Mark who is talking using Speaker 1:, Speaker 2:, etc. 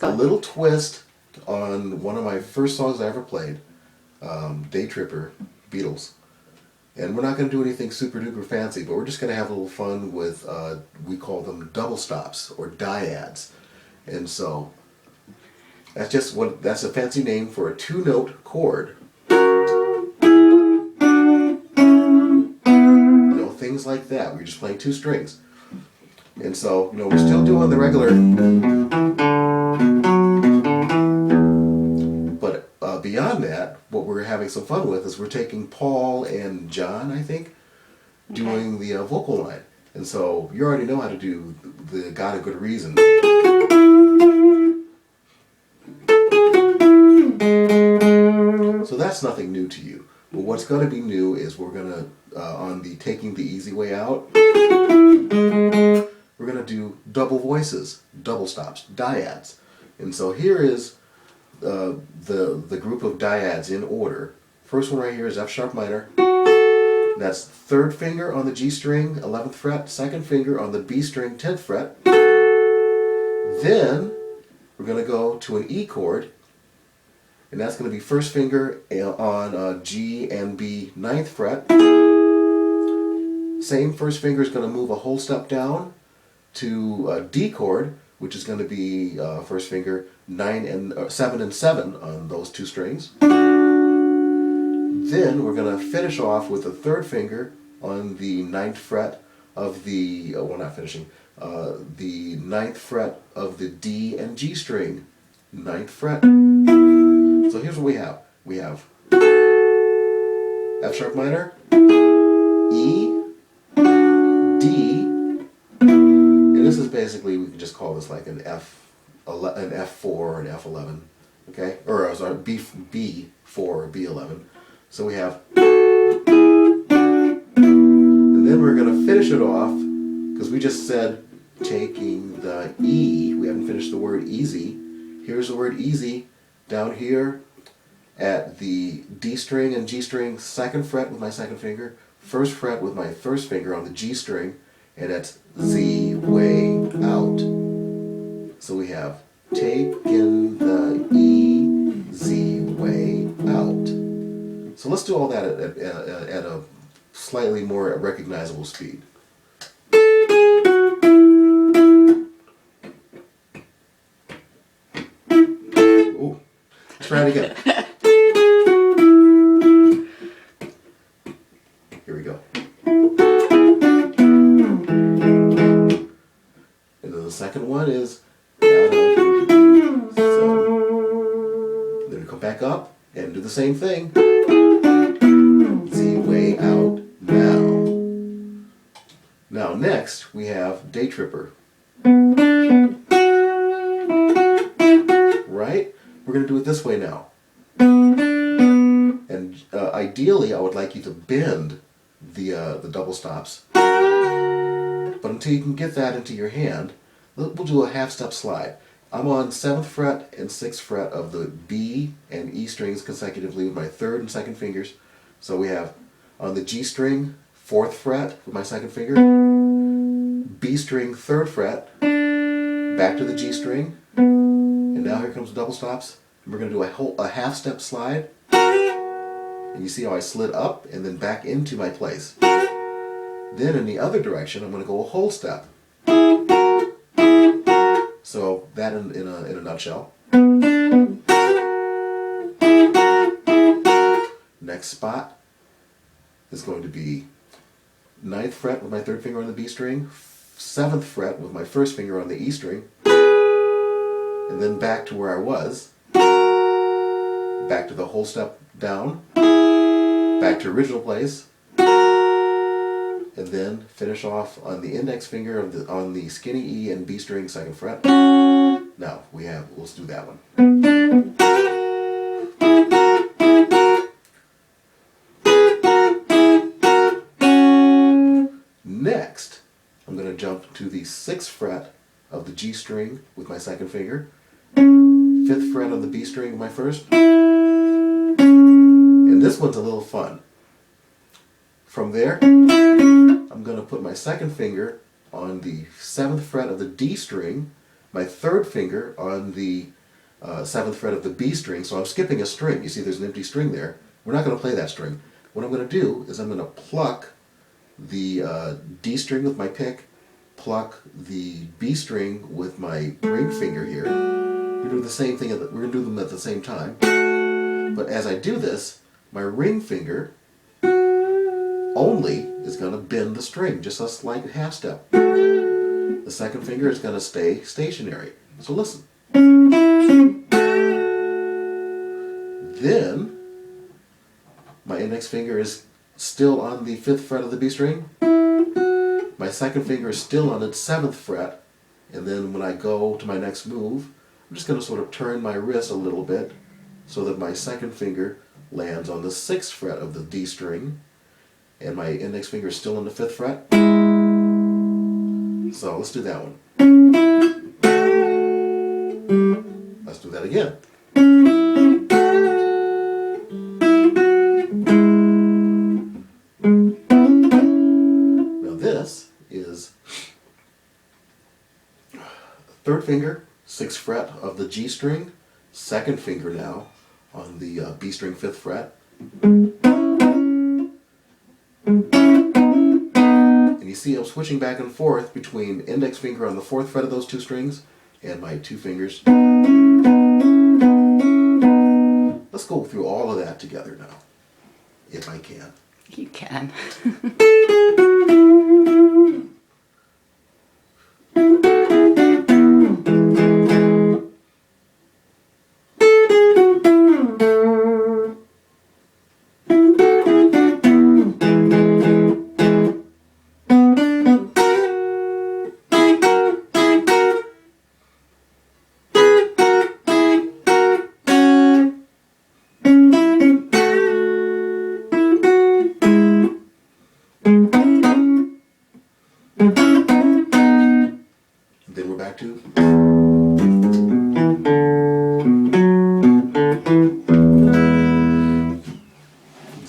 Speaker 1: go.
Speaker 2: A little twist on one of my first songs I ever played, Day Tripper, Beatles. And we're not going to do anything super duper fancy, but we're just going to have a little fun with, we call them double stops or dyads. And so that's a fancy name for a two-note chord. Things like that. We're just playing two strings. And so, we're still doing the regular, but beyond that, what we're having some fun with is we're taking Paul and John, I think, doing the vocal line. And so you already know how to do the Got a Good Reason. So that's nothing new to you. But what's going to be new is we're going to, on the Taking the Easy Way Out, we're going to do double voices, double stops, dyads. And so here is the group of dyads in order. First one right here is F sharp minor. That's third finger on the G string, 11th fret, second finger on the B string, 10th fret. Then we're going to go to an E chord, and that's going to be first finger on G and B, 9th fret. Same first finger is going to move a whole step down to a D chord, which is going to be first finger 7 and 7 on those two strings. Then we're going to finish off with the third finger on the 9th fret of the, the 9th fret of the D and G string, 9th fret. So here's what we have. We have F sharp minor, E, D, and this is basically, we can just call this like an F4 or an F11, okay? Or sorry, B4 or B11. So we have, and then we're going to finish it off, because we just said taking the E, we haven't finished the word easy. Here's the word easy down here at the D string and G string, 2nd fret with my 2nd finger, 1st fret with my 1st finger on the G string, and that's Z way out. So we have taken the easy way out. So let's do all that at a slightly more recognizable speed. Ooh, let's try it again. Here we go. And then the second one is, then we come back up and do the same thing. Z way out now. Now next we have Day Tripper. Right? We're going to do it this way now. And ideally I would like you to bend the double stops. But until you can get that into your hand, we'll do a half step slide. I'm on 7th fret and 6th fret of the B and E strings consecutively with my 3rd and 2nd fingers. So we have on the G string, 4th fret with my 2nd finger, B string, 3rd fret, back to the G string, and now here comes the double stops. And we're going to do a half step slide, and you see how I slid up and then back into my place. Then in the other direction, I'm going to go a whole step. So that in a nutshell. Next spot is going to be 9th fret with my 3rd finger on the B string, 7th fret with my 1st finger on the E string, and then back to where I was, back to the whole step down, back to original place, and then finish off on the index finger on the skinny E and B string, 2nd fret. Now let's do that one. Next, I'm going to jump to the 6th fret of the G string with my 2nd finger, 5th fret on the B string with my 1st, and this one's a little fun. From there, I'm going to put my 2nd finger on the 7th fret of the D string, my third finger on the 7th fret of the B string, so I'm skipping a string. You see there's an empty string there. We're not going to play that string. What I'm going to do is I'm going to pluck the D string with my pick, pluck the B string with my ring finger here. We're doing the same thing, we're going to do them at the same time. But as I do this, my ring finger only is going to bend the string, just a slight half step. The second finger is going to stay stationary. So listen. Then, my index finger is still on the 5th fret of the B string. My second finger is still on its 7th fret. And then when I go to my next move, I'm just going to sort of turn my wrist a little bit so that my second finger lands on the 6th fret of the D string. And my index finger is still on the 5th fret. So let's do that one. Let's do that again. Now this is 3rd finger, 6th fret of the G string, 2nd finger now on the B string 5th fret. And you see I'm switching back and forth between index finger on the 4th fret of those two strings and my two fingers. Let's go through all of that together now, if I can.
Speaker 1: You can.
Speaker 2: Then we're back to